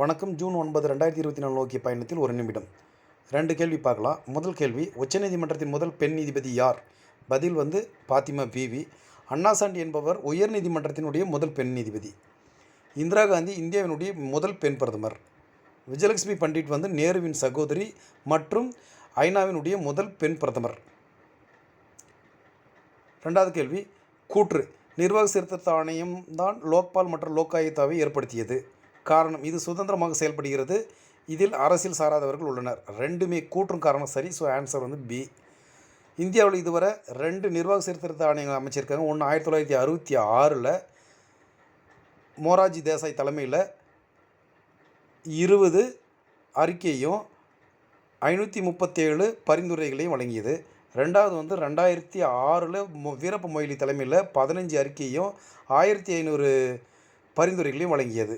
வணக்கம். ஜூன் 9, 2024 நோக்கிய பயணத்தில் ஒரு நிமிடம். 2 கேள்வி பார்க்கலாம். முதல் கேள்வி, உச்சநீதிமன்றத்தின் முதல் பெண் நீதிபதி யார்? பதில் பாத்திமா பிவி. அண்ணாசாண்டி என்பவர் உயர்நீதிமன்றத்தினுடைய முதல் பெண் நீதிபதி. இந்திரா காந்தி இந்தியாவினுடைய முதல் பெண் பிரதமர். விஜயலட்சுமி பண்டிட் நேருவின் சகோதரி மற்றும் ஐநாவினுடைய முதல் பெண் பிரதமர். 2வது கேள்வி, கூற்று. நிர்வாக சீர்திருத்த ஆணையம் தான் லோக்பால் மற்றும் லோக் ஆயுக்தாவை ஏற்படுத்தியது. காரணம், இது சுதந்திரமாக செயல்படுகிறது. இதில் அரசியல் சாராதவர்கள் உள்ளனர். ரெண்டுமே கூற்றும் காரணம் சரி. So answer B. இந்தியாவில் இதுவரை 2 நிர்வாக சீர்திருத்த ஆணையங்கள் அமைச்சிருக்காங்க. ஒன்று 1966 மொரார்ஜி தேசாய் தலைமையில் 20 அறிக்கையும் 537 பரிந்துரைகளையும் வழங்கியது. 2வது 2006 வீரப்ப மொய்லி தலைமையில் 15 அறிக்கையும் 1500 பரிந்துரைகளையும் வழங்கியது.